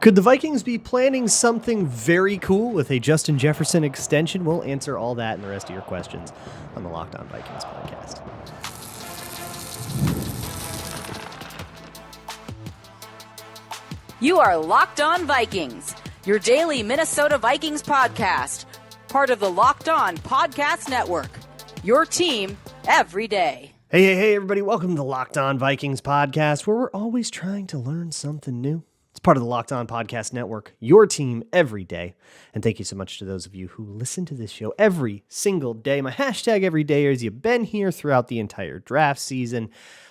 Could the Vikings be planning something very cool with a Justin Jefferson extension? We'll answer all that and the rest of your questions on the Locked On Vikings podcast. You are Locked On Vikings, your daily Minnesota Vikings podcast, part of the Locked On Podcast Network, your team every day. Hey, everybody. Welcome to the Locked On Vikings podcast, where we're always trying to learn something new. It's part of the Locked On Podcast Network, your team every day. And thank you so much to those of you who listen to this show every single day. My hashtag every day is you've been here throughout the entire draft season.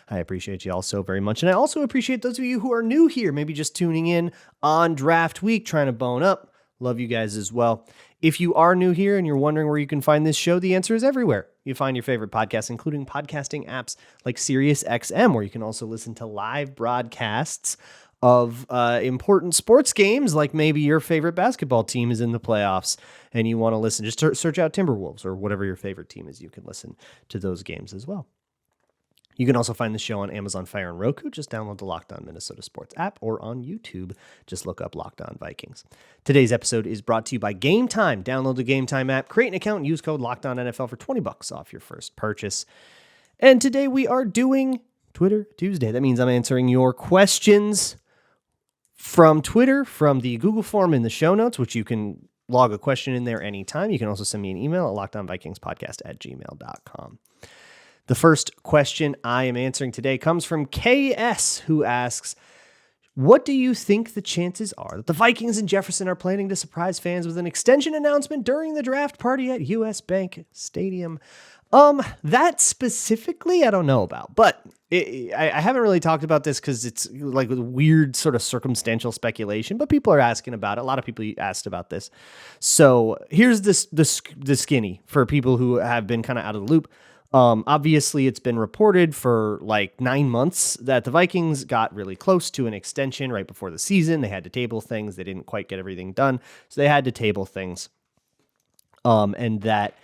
I appreciate you all so very much. And I also appreciate those of you who are new here, maybe just tuning in on draft week, trying to bone up. Love you guys as well. If you are new here and you're wondering where you can find this show, the answer is everywhere. You find your favorite podcasts, including podcasting apps like SiriusXM, where you can also listen to live broadcasts of important sports games, like maybe your favorite basketball team is in the playoffs and you want to listen. Just search out Timberwolves or whatever your favorite team is. You can listen to those games as well. You can also find the show on Amazon Fire and Roku. Just download the Locked On Minnesota Sports app, or on YouTube. Just look up Locked On Vikings. Today's episode is brought to you by Gametime. Download the Gametime app, create an account, and use code LOCKEDONNFL for $20 off your first purchase. And today we are doing Twitter Tuesday. That means I'm answering your questions from Twitter, from the Google form in the show notes, which you can log a question in there anytime. You can also send me an email at lockedonvikingspodcast@gmail.com. The first question I am answering today comes from KS, who asks, what do you think the chances are that the Vikings and Jefferson are planning to surprise fans with an extension announcement during the draft party at US Bank Stadium? That specifically, I don't know about, but I haven't really talked about this because it's like a weird sort of circumstantial speculation, but people are asking about it. A lot of people asked about this. So here's the skinny for people who have been kind of out of the loop. Obviously, it's been reported for like 9 months that the Vikings got really close to an extension right before the season. They had to table things. They didn't quite get everything done, so they had to table things. And that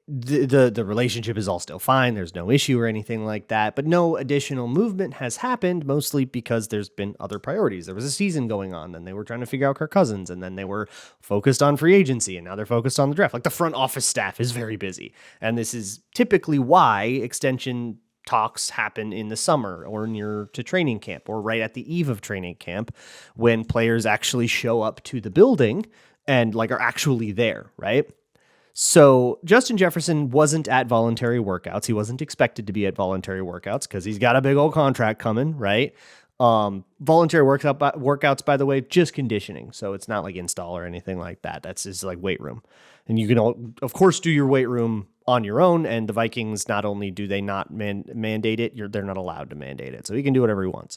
the relationship is all still fine. There's no issue or anything like that, but no additional movement has happened, mostly because there's been other priorities. There was a season going on, then they were trying to figure out Kirk Cousins, and then they were focused on free agency, and now they're focused on the draft. Like, the front office staff is very busy, and this is typically why extension talks happen in the summer or near to training camp or right at the eve of training camp, when players actually show up to the building and like are actually there, right? So Justin Jefferson wasn't at voluntary workouts. He wasn't expected to be at voluntary workouts because he's got a big old contract coming, right? Voluntary workouts, by the way, just conditioning. So it's not like install or anything like that. That's just like weight room. And you can, of course, do your weight room on your own. And the Vikings, not only do they not mandate it, they're not allowed to mandate it. So he can do whatever he wants.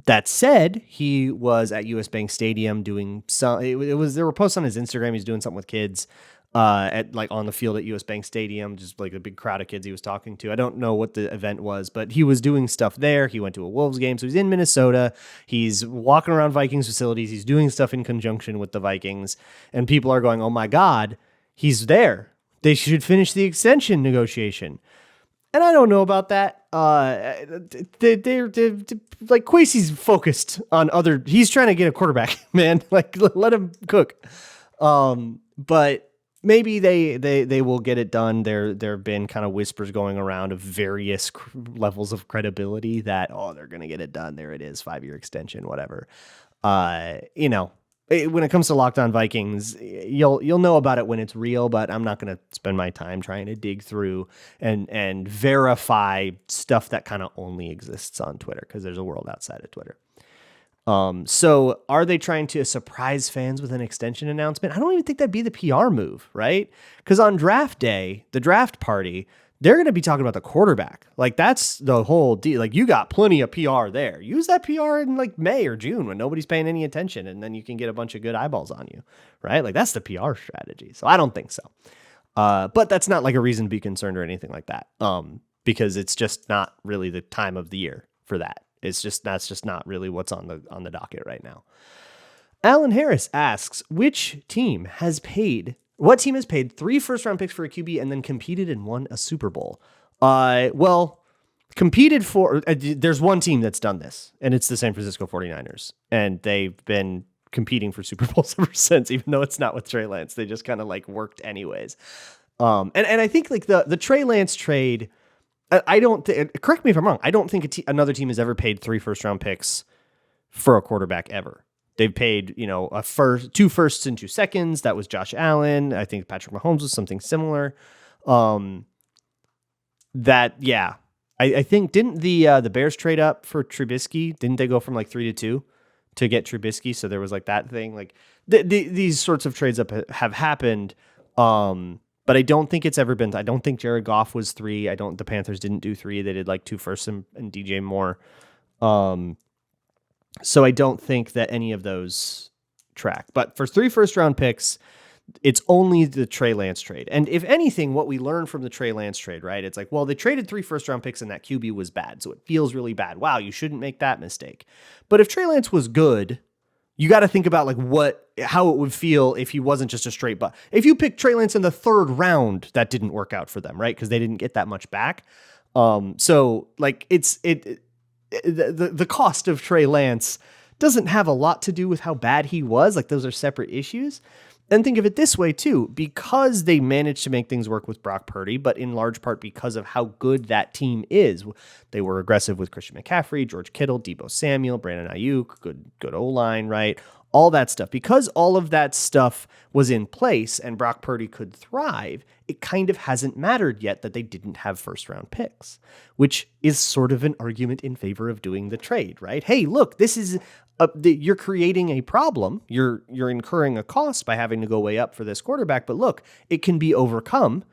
That said, he was at US Bank Stadium doing some. There were posts on his Instagram. He's doing something with kids at like on the field at US Bank Stadium, just like a big crowd of kids he was talking to. I don't know what the event was, but he was doing stuff there. He went to a Wolves game, so he's in Minnesota. He's walking around Vikings facilities. He's doing stuff in conjunction with the Vikings, and people are going, "Oh my God, he's there. They should finish the extension negotiation." And I don't know about that. They're like, Kwesi's focused on other. He's trying to get a quarterback, man. Like, let him cook. But maybe they will get it done. There have been kind of whispers going around of various levels of credibility that they're gonna get it done. There it is, 5-year extension, whatever. When it comes to Locked On Vikings, you'll know about it when it's real, but I'm not going to spend my time trying to dig through and verify stuff that kind of only exists on Twitter, because there's a world outside of Twitter. So are they trying to surprise fans with an extension announcement? I don't even think that'd be the PR move, right? Because on draft day, the draft party, they're going to be talking about the quarterback. Like, that's the whole deal. Like, you got plenty of PR there. Use that PR in like May or June when nobody's paying any attention, and then you can get a bunch of good eyeballs on you, right? Like, that's the PR strategy. So I don't think so. But that's not like a reason to be concerned or anything like that. Because it's just not really the time of the year for that. That's just not really what's on the docket right now. Alan Harris asks, what team has paid 3 first-round picks for a QB and then competed and won a Super Bowl? Well, competed for, there's one team that's done this, and it's the San Francisco 49ers. And they've been competing for Super Bowls ever since, even though it's not with Trey Lance. They just kind of like worked anyways. And I think like the Trey Lance trade, I don't correct me if I'm wrong. I don't think another team has ever paid 3 first-round picks for a quarterback ever. They've paid, 2 firsts and 2 seconds. That was Josh Allen. I think Patrick Mahomes was something similar. I think didn't the Bears trade up for Trubisky? Didn't they go from like 3-2 to get Trubisky? So there was like that thing. Like these sorts of trades up have happened. But I don't think it's ever been. I don't think Jared Goff was 3. The Panthers didn't do 3. They did like 2 firsts and DJ Moore. So I don't think that any of those track. But for 3 first-round picks, it's only the Trey Lance trade. And if anything, what we learned from the Trey Lance trade, right? It's like, well, they traded 3 first-round picks and that QB was bad, so it feels really bad. Wow, you shouldn't make that mistake. But if Trey Lance was good, you got to think about like how it would feel if he wasn't just a straight butt. If you picked Trey Lance in the 3rd round, that didn't work out for them, right? Because they didn't get that much back. So like the cost of Trey Lance doesn't have a lot to do with how bad he was. Like those are separate issues. And think of it this way too, because they managed to make things work with Brock Purdy, but in large part because of how good that team is. They were aggressive with Christian McCaffrey, George Kittle, Deebo Samuel, Brandon Ayuk, good O-line, right? All that stuff. Because all of that stuff was in place and Brock Purdy could thrive, it kind of hasn't mattered yet that they didn't have first-round picks, which is sort of an argument in favor of doing the trade, right? Hey, look, this is you're creating a problem. You're incurring a cost by having to go way up for this quarterback, but look, it can be overcome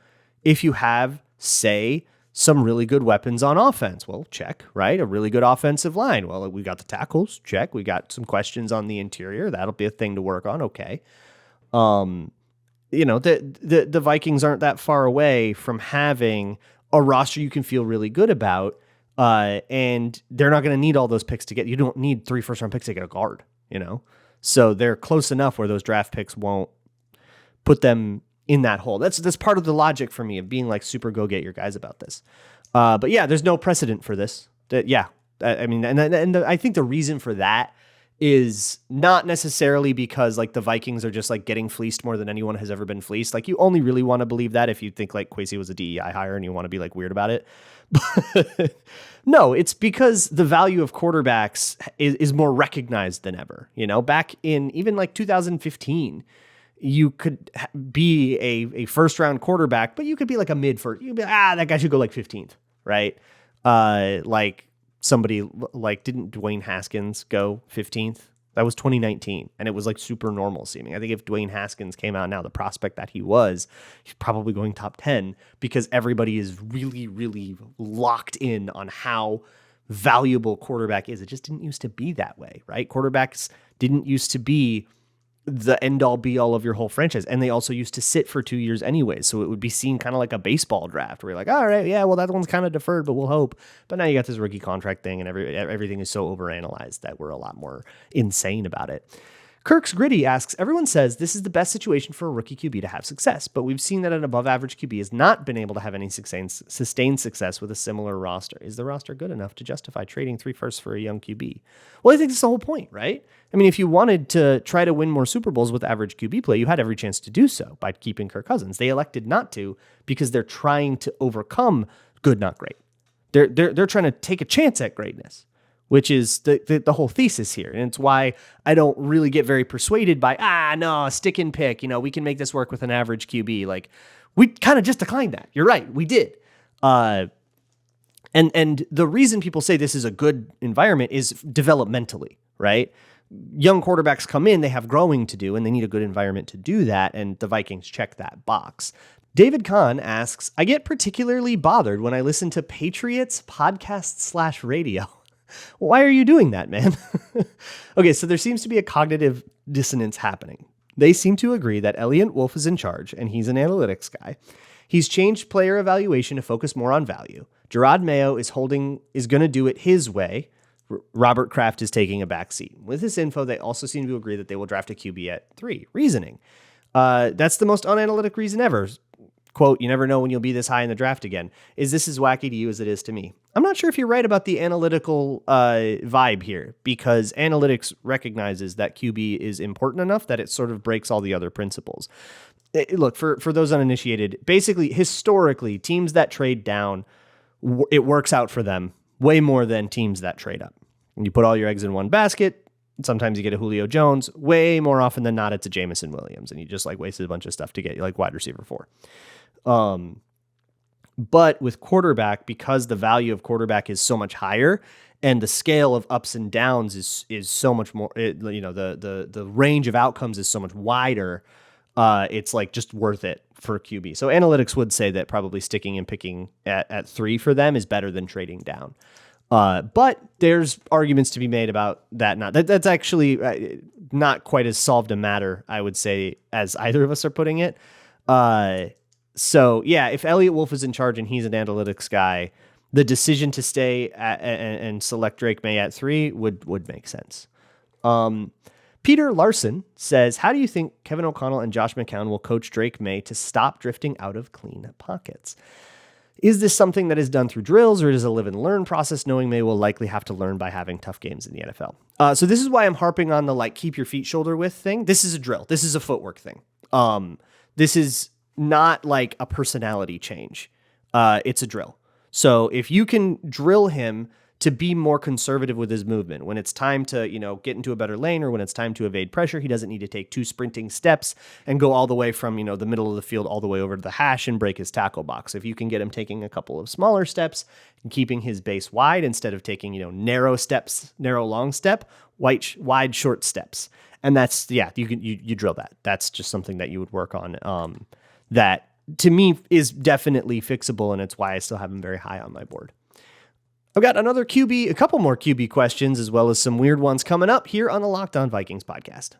if you have, say, some really good weapons on offense. Well, check, right? A really good offensive line. Well, we got the tackles, check. We got some questions on the interior. That'll be a thing to work on. Okay. The Vikings aren't that far away from having a roster you can feel really good about. And they're not going to need all those picks to get, you don't need 3 first-round picks to get a guard, So they're close enough where those draft picks won't put them in that hole. That's part of the logic for me of being like super go get your guys about this. But yeah, there's no precedent for this. I think the reason for that is not necessarily because like the Vikings are just like getting fleeced more than anyone has ever been fleeced. Like you only really want to believe that if you think like Kwesi was a DEI hire and you want to be like weird about it. But no, it's because the value of quarterbacks is more recognized than ever. Back in even like 2015, you could be a first round quarterback, but you could be like a mid-first. You'd be that guy should go like 15th, right? Like somebody like, didn't Dwayne Haskins go 15th? That was 2019, and it was like super normal seeming. I think if Dwayne Haskins came out now, the prospect that he's probably going top 10 because everybody is really, really locked in on how valuable quarterback is. It just didn't used to be that way, right? Quarterbacks didn't used to be the end all be all of your whole franchise. And they also used to sit for 2 years anyway. So it would be seen kind of like a baseball draft where you're like, all right, yeah, well, that one's kind of deferred, but we'll hope. But now you got this rookie contract thing and everything is so overanalyzed that we're a lot more insane about it. Kirk's Gritty asks, everyone says this is the best situation for a rookie QB to have success, but we've seen that an above average QB has not been able to have any sustained success with a similar roster. Is the roster good enough to justify trading 3 firsts for a young QB? Well, I think that's the whole point, right? I mean, if you wanted to try to win more Super Bowls with average QB play, you had every chance to do so by keeping Kirk Cousins. They elected not to because they're trying to overcome good, not great. They're trying to take a chance at greatness, which is the whole thesis here. And it's why I don't really get very persuaded by, no, stick and pick. We can make this work with an average QB. Like, we kind of just declined that. You're right. We did. And the reason people say this is a good environment is developmentally, right? Young quarterbacks come in, they have growing to do, and they need a good environment to do that. And the Vikings check that box. David Kahn asks, I get particularly bothered when I listen to Patriots podcast/radio. Why are you doing that, man? Okay, so there seems to be a cognitive dissonance happening. They seem to agree that Elliot Wolf is in charge, and he's an analytics guy. He's changed player evaluation to focus more on value. Gerard Mayo is going to do it his way. Robert Kraft is taking a back seat. With this info, they also seem to agree that they will draft a QB at 3. Reasoning. That's the most unanalytic reason ever. quote, you never know when you'll be this high in the draft again. Is this as wacky to you as it is to me? I'm not sure if you're right about the analytical vibe here, because analytics recognizes that QB is important enough that it sort of breaks all the other principles. Look, for those uninitiated, basically, historically, teams that trade down, it works out for them way more than teams that trade up. When you put all your eggs in one basket, sometimes you get a Julio Jones. Way more often than not, it's a Jameson Williams, and you just like wasted a bunch of stuff to get like wide receiver 4. But with quarterback, because the value of quarterback is so much higher, and the scale of ups and downs is so much more, the range of outcomes is so much wider. It's like just worth it for QB. So analytics would say that probably sticking and picking at 3 for them is better than trading down. But there's arguments to be made about that. That's actually not quite as solved a matter, I would say, as either of us are putting it. So yeah, if Elliot Wolf is in charge and he's an analytics guy, the decision to stay and select Drake May at 3 would make sense. Peter Larson says, how do you think Kevin O'Connell and Josh McCown will coach Drake May to stop drifting out of clean pockets? Is this something that is done through drills, or is it a live and learn process, knowing May will likely have to learn by having tough games in the NFL? So this is why I'm harping on the like keep your feet shoulder width thing. This is a drill. This is a footwork thing. This is not like a personality change. It's a drill. So if you can drill him to be more conservative with his movement, when it's time to, get into a better lane, or when it's time to evade pressure, he doesn't need to take 2 sprinting steps and go all the way from, the middle of the field all the way over to the hash and break his tackle box. If you can get him taking a couple of smaller steps and keeping his base wide instead of taking, narrow steps, narrow long step, wide short steps. And that's, you drill that. That's just something that you would work on. That to me is definitely fixable, and it's why I still have him very high on my board. I've got a couple more QB questions, as well as some weird ones coming up here on the Locked On Vikings podcast.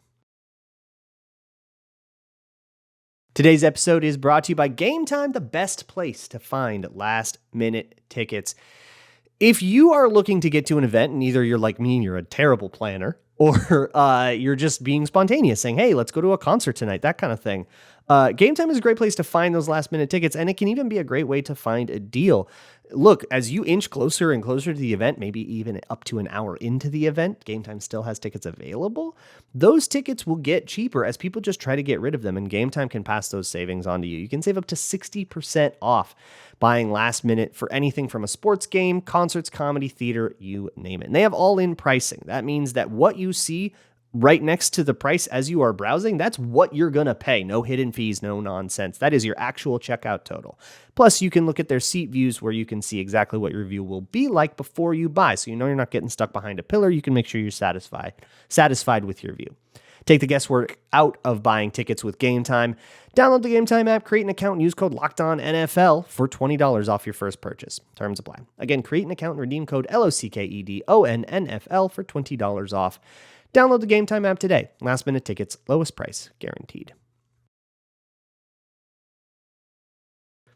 Today's episode is brought to you by Gametime, the best place to find last-minute tickets. If you are looking to get to an event, and either you're like me and you're a terrible planner, or you're just being spontaneous, saying, hey, let's go to a concert tonight, that kind of thing, Gametime is a great place to find those last-minute tickets, and it can even be a great way to find a deal. Look, as you inch closer and closer to the event, maybe even up to an hour into the event, Gametime still has tickets available. Those tickets will get cheaper as people just try to get rid of them, and Gametime can pass those savings on to you. You can save up to 60% off buying last minute for anything from a sports game, concerts, comedy, theater, you name it. And they have all-in pricing. That means that what you see right next to the price as you are browsing, that's what you're going to pay. No hidden fees, no nonsense. That is your actual checkout total. Plus, you can look at their seat views where you can see exactly what your view will be like before you buy. So you're not getting stuck behind a pillar. You can make sure you're satisfied with your view. Take the guesswork out of buying tickets with Gametime. Download the Gametime app, create an account, and use code LOCKEDONNFL for $20 off your first purchase. Terms apply. Again, create an account and redeem code LOCKEDONNFL for $20 off. Download the Gametime app today. Last minute tickets, lowest price guaranteed.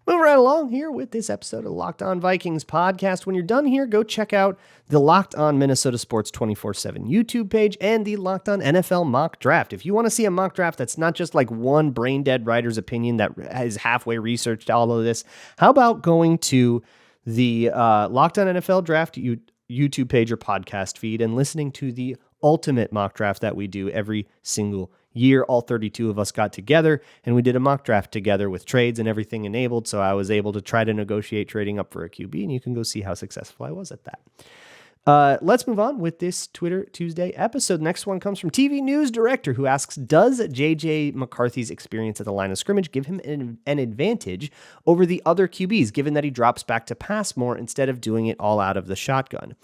Moving right along here with this episode of the Locked On Vikings podcast. When you're done here, go check out the Locked On Minnesota Sports 24/7 YouTube page and the Locked On NFL mock draft. If you want to see a mock draft that's not just like one brain dead writer's opinion that is halfway researched all of this, how about going to the Locked On NFL draft YouTube page or podcast feed and listening to the ultimate mock draft that we do every single year. All 32 of us got together and we did a mock draft together with trades and everything enabled. So I was able to try to negotiate trading up for a QB, and you can go see how successful I was at that. Let's move on with this Twitter Tuesday episode. Next one comes from TV News Director, who asks, does JJ McCarthy's experience at the line of scrimmage give him an advantage over the other QBs, given that he drops back to pass more instead of doing it all out of the shotgun?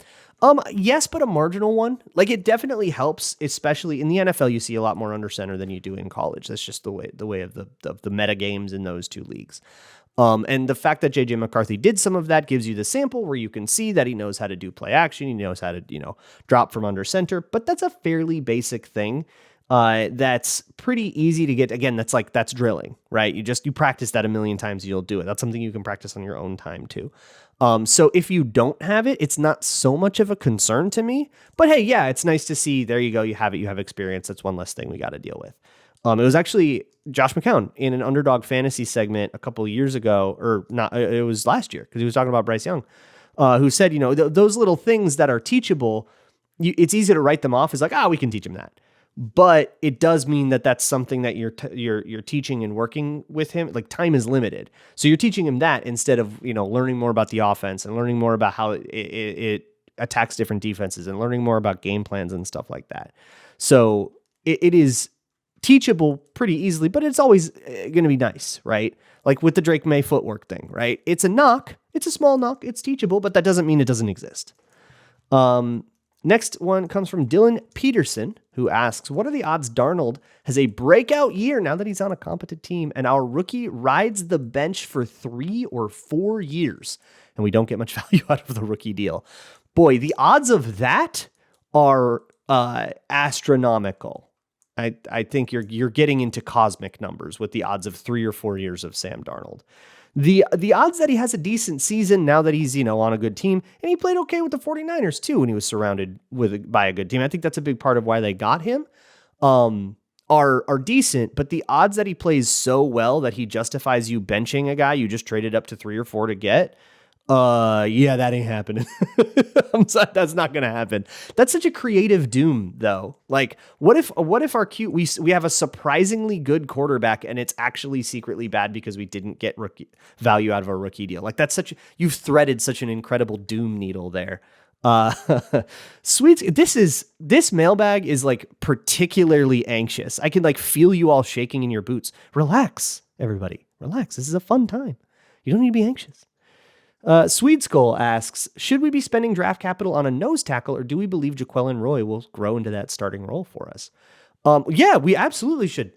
Yes, but a marginal one. Like, it definitely helps, especially in the NFL. You see a lot more under center than you do in college. That's just the way of the meta games in those two leagues. And the fact that JJ McCarthy did some of that gives you the sample where you can see that he knows how to do play action. He knows how to, drop from under center, but that's a fairly basic thing. That's pretty easy to get. Again, that's drilling, right? You practice that a million times, you'll do it. That's something you can practice on your own time too. So if you don't have it, it's not so much of a concern to me, but hey, yeah, it's nice to see. There you go. You have it. You have experience. That's one less thing we got to deal with. It was actually Josh McCown in an Underdog Fantasy segment a couple of years ago, or not, it was last year, because he was talking about Bryce Young, who said, those little things that are teachable, it's easy to write them off as like, we can teach him that. But it does mean that that's something that you're teaching and working with him. Like, time is limited. So you're teaching him that instead of, learning more about the offense and learning more about how it attacks different defenses and learning more about game plans and stuff like that. So it is teachable pretty easily, but it's always going to be nice, right? Like with the Drake May footwork thing, right? It's a knock. It's a small knock. It's teachable, but that doesn't mean it doesn't exist. Next one comes from Dylan Peterson, who asks, what are the odds Darnold has a breakout year now that he's on a competent team and our rookie rides the bench for 3 or 4 years and we don't get much value out of the rookie deal? Boy, the odds of that are astronomical. I think you're getting into cosmic numbers with the odds of 3 or 4 years of Sam Darnold. The odds that he has a decent season now that he's, on a good team, and he played okay with the 49ers too when he was surrounded by a good team. I think that's a big part of why they got him, are decent, but the odds that he plays so well that he justifies you benching a guy you just traded up to 3 or 4 to get, that ain't happening. I'm sorry, that's not going to happen. That's such a creative doom, though. Like, what if we have a surprisingly good quarterback and it's actually secretly bad because we didn't get rookie value out of a rookie deal? Like, you've threaded such an incredible doom needle there. Sweet. This mailbag is like particularly anxious. I can like feel you all shaking in your boots. Relax, everybody. Relax. This is a fun time. You don't need to be anxious. Swede Skull asks, should we be spending draft capital on a nose tackle, or do we believe Jaquelin Roy will grow into that starting role for us? Yeah, we absolutely should.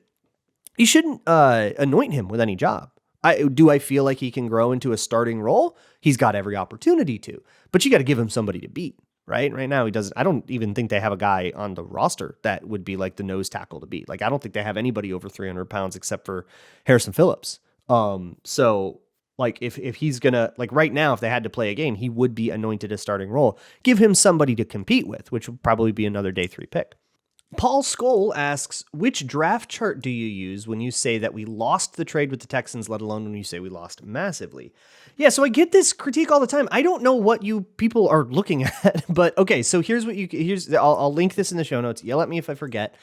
You shouldn't anoint him with any job. Do I feel like he can grow into a starting role? He's got every opportunity to, but you got to give him somebody to beat, right? Right now he doesn't. I don't even think they have a guy on the roster that would be like the nose tackle to beat. Like, I don't think they have anybody over 300 pounds except for Harrison Phillips. So like if he's gonna, like right now, if they had to play a game, he would be anointed a starting role. Give him somebody to compete with, which would probably be another day 3 pick. Paul Skoll asks, which draft chart do you use when you say that we lost the trade with the Texans, let alone when you say we lost massively? Yeah, so I get this critique all the time. I don't know what you people are looking at, but okay, so I'll link this in the show notes. Yell at me if I forget.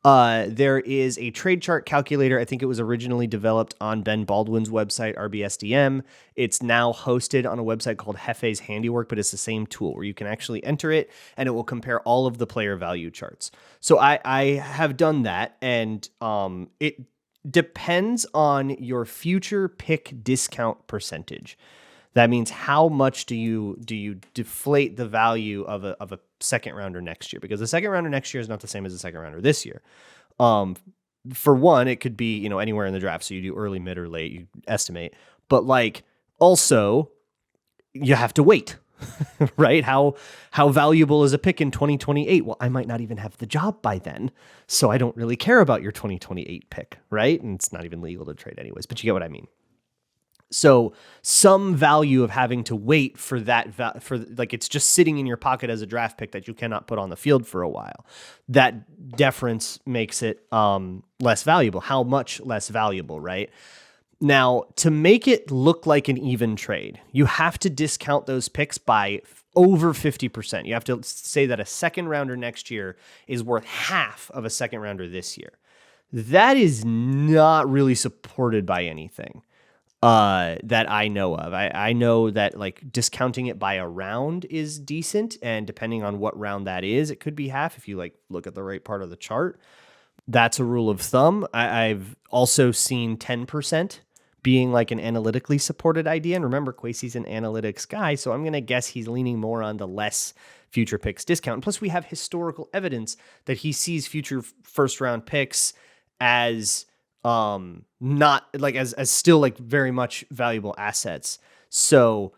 There is a trade chart calculator. I think it was originally developed on Ben Baldwin's website, RBSDM. It's now hosted on a website called Hefe's Handiwork, but it's the same tool where you can actually enter it and it will compare all of the player value charts. So I have done that, and it depends on your future pick discount percentage. That means how much do you deflate the value of a second rounder next year? Because the second rounder next year is not the same as the second rounder this year. For one, it could be, anywhere in the draft. So you do early, mid, or late, you estimate. But like, also, you have to wait, right? How valuable is a pick in 2028? Well, I might not even have the job by then, so I don't really care about your 2028 pick, right? And it's not even legal to trade anyways, but you get what I mean. So some value of having to wait for that, it's just sitting in your pocket as a draft pick that you cannot put on the field for a while. That deference makes it less valuable. How much less valuable, right? Now, to make it look like an even trade, you have to discount those picks by over 50%. You have to say that a second rounder next year is worth half of a second rounder this year. That is not really supported by anything that I know of. I know that like discounting it by a round is decent, and depending on what round that is, it could be half if you like look at the right part of the chart. That's a rule of thumb. I've also seen 10% being like an analytically supported idea. And remember, Kwesi's an analytics guy, so I'm going to guess he's leaning more on the less future picks discount. And plus, we have historical evidence that he sees future first round picks as not like as still like very much valuable assets. So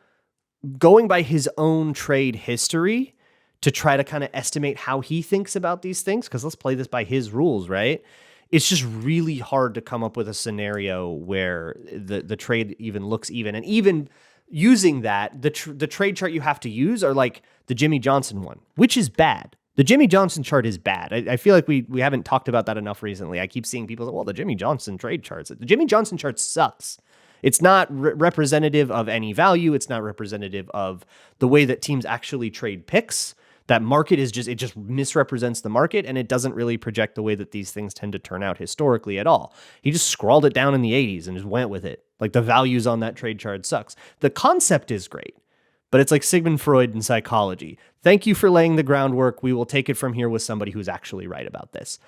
going by his own trade history to try to kind of estimate how he thinks about these things, because let's play this by his rules, right? It's just really hard to come up with a scenario where the trade even looks even. And even using that, the trade chart you have to use are like the Jimmy Johnson one, which is bad. The Jimmy Johnson chart is bad. I feel like we haven't talked about that enough recently. I keep seeing people say, well, the Jimmy Johnson trade charts. The Jimmy Johnson chart sucks. It's not representative of any value. It's not representative of the way that teams actually trade picks. That market it just misrepresents the market, and it doesn't really project the way that these things tend to turn out historically at all. He just scrawled it down in the 80s and just went with it. Like, the values on that trade chart sucks. The concept is great, but it's like Sigmund Freud in psychology. Thank you for laying the groundwork. We will take it from here with somebody who's actually right about this.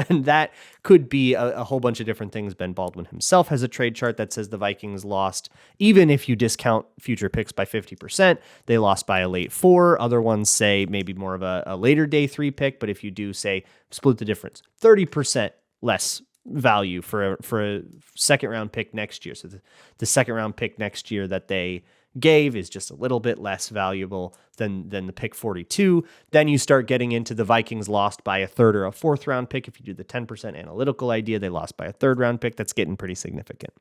And that could be a whole bunch of different things. Ben Baldwin himself has a trade chart that says the Vikings lost, even if you discount future picks by 50%, they lost by a late 4. Other ones say maybe more of a later day 3 pick, but if you do say split the difference, 30% less value for a second round pick next year. So the second round pick next year that they gave is just a little bit less valuable than the pick 42. Then you start getting into the Vikings lost by a 3rd or a 4th round pick. If you do the 10% analytical idea, they lost by a 3rd round pick. That's getting pretty significant.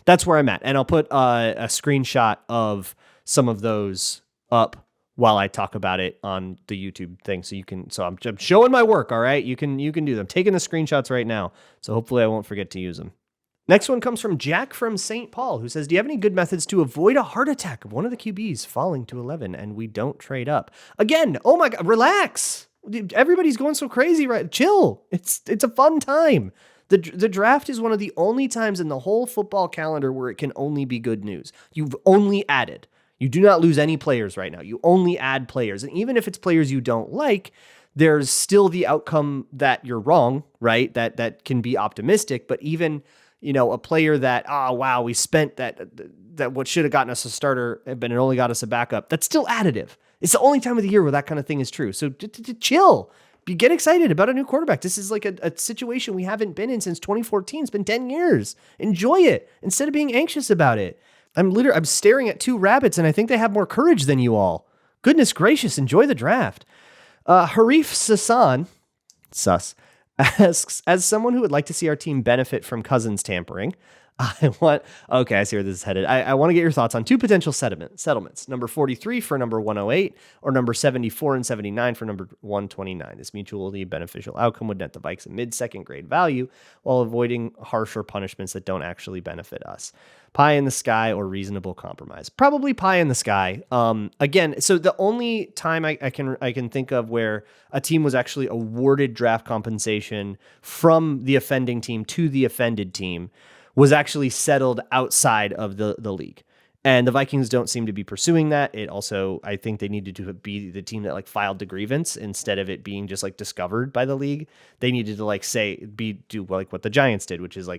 That's where I'm at. And I'll put a screenshot of some of those up while I talk about it on the YouTube thing. So I'm showing my work. All right. You can do them. I'm taking the screenshots right now. So hopefully I won't forget to use them. Next one comes from Jack from St. Paul, who says, do you have any good methods to avoid a heart attack of one of the QBs falling to 11 and we don't trade up? Again, oh my God, relax. Everybody's going so crazy, right? Chill. It's a fun time. The draft is one of the only times in the whole football calendar where it can only be good news. You've only added. You do not lose any players right now. You only add players. And even if it's players you don't like, there's still the outcome that you're wrong, right? That can be optimistic, but even a player that, we spent that what should have gotten us a starter, but it only got us a backup. That's still additive. It's the only time of the year where that kind of thing is true. So chill. Get excited about a new quarterback. This is like a situation we haven't been in since 2014. It's been 10 years. Enjoy it instead of being anxious about it. I'm staring at 2 rabbits and I think they have more courage than you all. Goodness gracious. Enjoy the draft. Harif Sasan, asks, as someone who would like to see our team benefit from Cousins tampering, I see where this is headed. I want to get your thoughts on 2 potential settlements, number 43 for number 108 or number 74 and 79 for number 129. This mutually beneficial outcome would net the Vikes a mid-second grade value while avoiding harsher punishments that don't actually benefit us. Pie in the sky or reasonable compromise? Probably pie in the sky. Again, so the only time I can think of where a team was actually awarded draft compensation from the offending team to the offended team was actually settled outside of the league. And the Vikings don't seem to be pursuing that. It also, I think they needed to be the team that filed the grievance instead of it being just discovered by the league. They needed to do what the Giants did, which is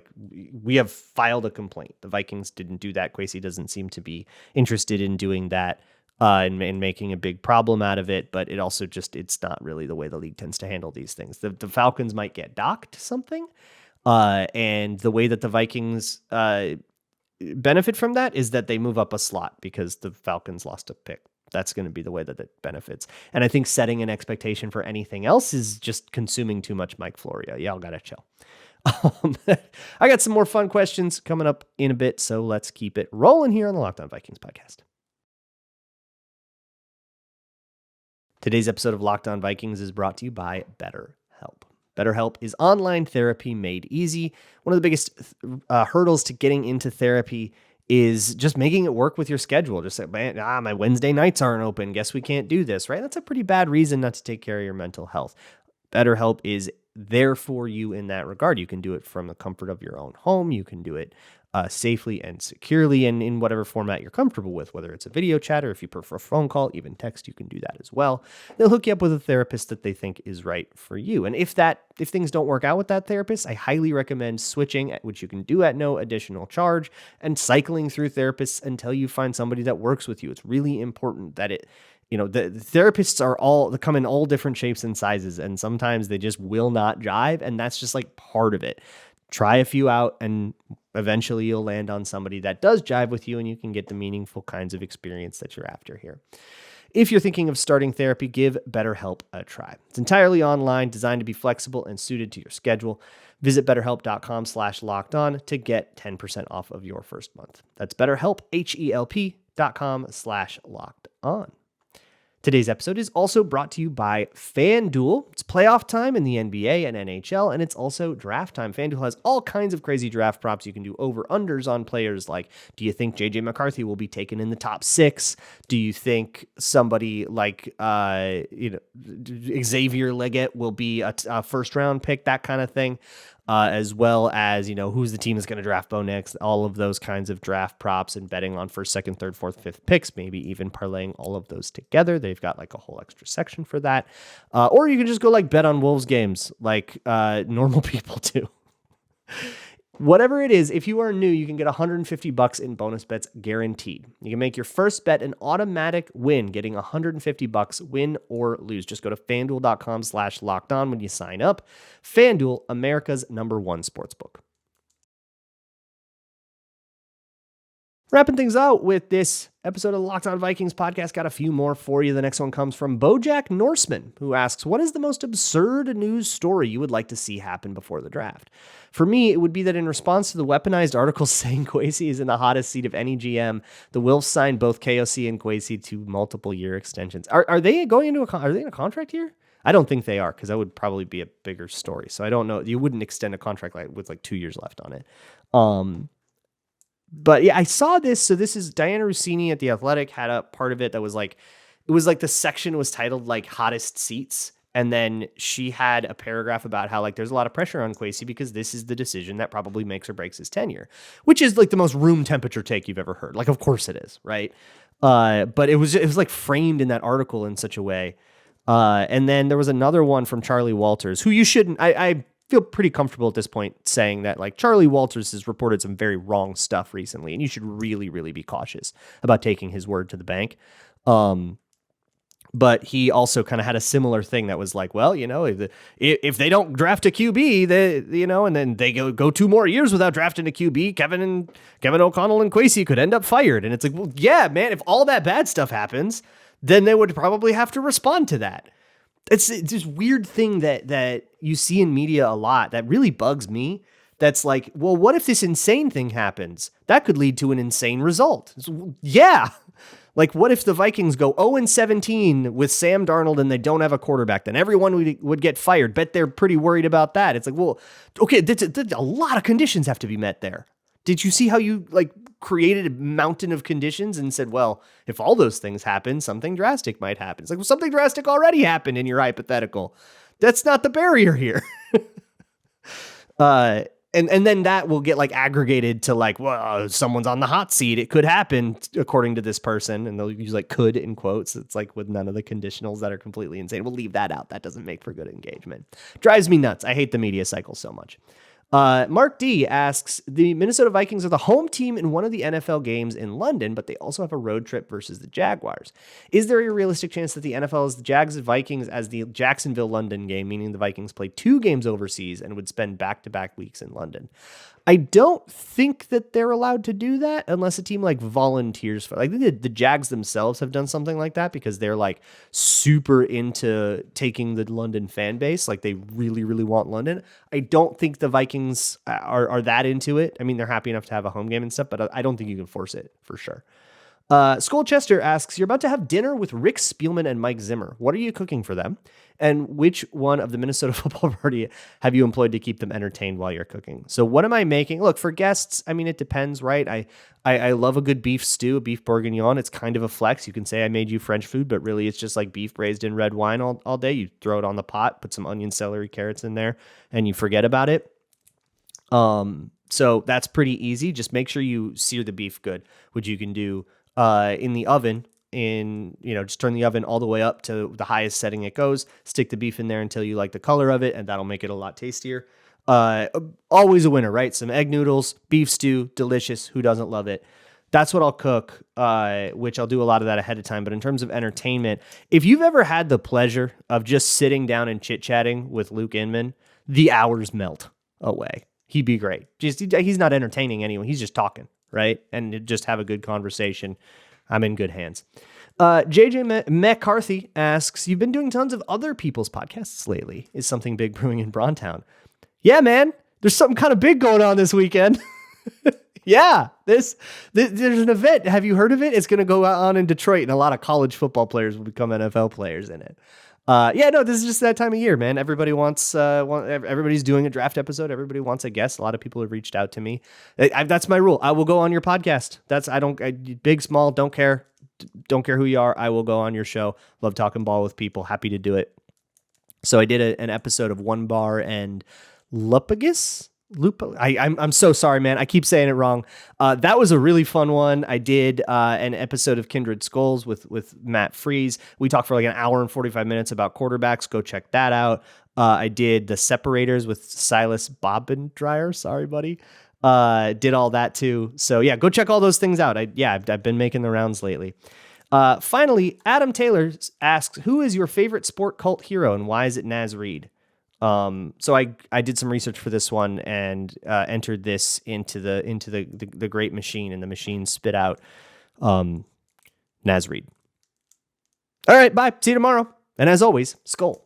we have filed a complaint. The Vikings didn't do that. Kwesi doesn't seem to be interested in doing that and making a big problem out of it. But it also it's not really the way the league tends to handle these things. The Falcons might get docked something. And the way that the Vikings benefit from that is that they move up a slot because the Falcons lost a pick. That's going to be the way that it benefits. And I think setting an expectation for anything else is just consuming too much Mike Florio. Y'all got to chill. I got some more fun questions coming up in a bit, so let's keep it rolling here on the Locked On Vikings podcast. Today's episode of Locked On Vikings is brought to you by BetterHelp. BetterHelp is online therapy made easy. One of the biggest hurdles to getting into therapy is just making it work with your schedule. Just like, my Wednesday nights aren't open. Guess we can't do this, right? That's a pretty bad reason not to take care of your mental health. BetterHelp is there for you in that regard. You can do it from the comfort of your own home. You can do it safely and securely and in whatever format you're comfortable with, whether it's a video chat or if you prefer phone call, even text, you can do that as well. They'll hook you up with a therapist that they think is right for you. And if things don't work out with that therapist, I highly recommend switching, which you can do at no additional charge, and cycling through therapists until you find somebody that works with you. It's really important that the therapists they come in all different shapes and sizes, and sometimes they just will not jive. And that's just part of it. Try a few out and eventually you'll land on somebody that does jive with you and you can get the meaningful kinds of experience that you're after here. If you're thinking of starting therapy, give BetterHelp a try. It's entirely online, designed to be flexible and suited to your schedule. Visit BetterHelp.com/lockedon to get 10% off of your first month. That's BetterHelp, HELP.com/lockedon. Today's episode is also brought to you by FanDuel. It's playoff time in the NBA and NHL, and it's also draft time. FanDuel has all kinds of crazy draft props. You can do over-unders on players like, do you think JJ McCarthy will be taken in the top 6? Do you think somebody like Xavier Leggett will be a first-round pick, that kind of thing? As well as, who's the team that's going to draft Bo next, all of those kinds of draft props and betting on first, second, third, fourth, fifth picks, maybe even parlaying all of those together. They've got like a whole extra section for that. Or you can just go like bet on Wolves games like normal people do. Whatever it is, if you are new, you can get $150 in bonus bets guaranteed. You can make your first bet an automatic win, getting $150 win or lose. Just go to FanDuel.com/lockedon when you sign up. FanDuel, America's #1 sportsbook. Wrapping things out with this episode of the Locked On Vikings podcast. Got a few more for you. The next one comes from Bojack Norseman, who asks, what is the most absurd news story you would like to see happen before the draft? For me, it would be that in response to the weaponized articles saying Kwesi is in the hottest seat of any GM, the Wilfs signed both KOC and Kwesi to multiple year extensions. Are they going into are they in a contract here? I don't think they are, because that would probably be a bigger story. So I don't know. You wouldn't extend a contract with 2 years left on it. But yeah, I saw this. So this is Diana Rossini at The Athletic had a part of it that was like, it was like the section was titled like hottest seats. And then she had a paragraph about how like there's a lot of pressure on Kwesi because this is the decision that probably makes or breaks his tenure, which is like the most room temperature take you've ever heard. Like, of course it is, right? But it was like framed in that article in such a way. And then there was another one from Charlie Walters, who you shouldn't, I feel pretty comfortable at this point saying that like Charlie Walters has reported some very wrong stuff recently, and you should really, really be cautious about taking his word to the bank. But he also kind of had a similar thing that was like, well, if they don't draft a QB, and then they go 2 more years without drafting a QB, Kevin O'Connell and Kwesi could end up fired. And it's like, well, yeah, man, if all that bad stuff happens, then they would probably have to respond to that. It's this weird thing that you see in media a lot that really bugs me. That's like, well, what if this insane thing happens? That could lead to an insane result. Yeah. Like, what if the Vikings go 0-17 with Sam Darnold and they don't have a quarterback? Then everyone would get fired. Bet they're pretty worried about that. It's like, well, okay, a lot of conditions have to be met there. Did you see how you like created a mountain of conditions and said, well, if all those things happen, something drastic might happen? It's like, well, something drastic already happened in your hypothetical. That's not the barrier here. And then that will get like aggregated to like, well, someone's on the hot seat. It could happen according to this person. And they'll use like could in quotes. It's like with none of the conditionals that are completely insane. We'll leave that out. That doesn't make for good engagement. Drives me nuts. I hate the media cycle so much. Mark D asks, the Minnesota Vikings are the home team in one of the NFL games in London, but they also have a road trip versus the Jaguars. Is there a realistic chance that the NFL is the Jags and Vikings as the Jacksonville-London game, meaning the Vikings play 2 games overseas and would spend back-to-back weeks in London? I don't think that they're allowed to do that unless a team like volunteers for. Like the Jags themselves have done something like that because they're like super into taking the London fan base. Like they really, really want London. I don't think the Vikings are that into it. I mean, they're happy enough to have a home game and stuff, but I don't think you can force it for sure. Skullchester asks, you're about to have dinner with Rick Spielman and Mike Zimmer. What are you cooking for them? And which one of the Minnesota Football Party have you employed to keep them entertained while you're cooking? So what am I making? Look, for guests, I mean, it depends, right? I love a good beef stew, a beef bourguignon. It's kind of a flex. You can say I made you French food, but really it's just like beef braised in red wine all day. You throw it on the pot, put some onion, celery, carrots in there, and you forget about it. So that's pretty easy. Just make sure you sear the beef good, which you can do in the oven. Just turn the oven all the way up to the highest setting it goes. Stick the beef in there until you like the color of it, and that'll make it a lot tastier. Always a winner, right? Some egg noodles, beef stew, delicious. Who doesn't love it? That's what I'll cook, which I'll do a lot of that ahead of time. But in terms of entertainment, if you've ever had the pleasure of just sitting down and chit-chatting with Luke Inman, the hours melt away. He'd be great. He's not entertaining anyone. He's just talking, right? And just have a good conversation. I'm in good hands. JJ McCarthy asks, you've been doing tons of other people's podcasts lately. Is something big brewing in Brontown? Yeah, man. There's something kind of big going on this weekend. Yeah, there's an event. Have you heard of it? It's going to go on in Detroit, and a lot of college football players will become NFL players in it. No, this is just that time of year, man. Everybody everybody's doing a draft episode. Everybody wants a guest. A lot of people have reached out to me. That's my rule. I will go on your podcast. Big, small, don't care. Don't care who you are. I will go on your show. Love talking ball with people. Happy to do it. So I did an episode of One Bar and Lupagus. I'm so sorry, man. I keep saying it wrong. That was a really fun one. I did an episode of Kindred Skulls with Matt Freeze. We talked for like an hour and 45 minutes about quarterbacks. Go check that out. I did The Separators with Silas Bobbendreyer. Sorry, buddy. Did all that too. So yeah, go check all those things out. I've been making the rounds lately. Finally, Adam Taylor asks, who is your favorite sport cult hero and why is it Nas Reed? So I did some research for this one and entered this into the great machine, and the machine spit out Nas Reed. All right, bye. See you tomorrow. And as always, Skull.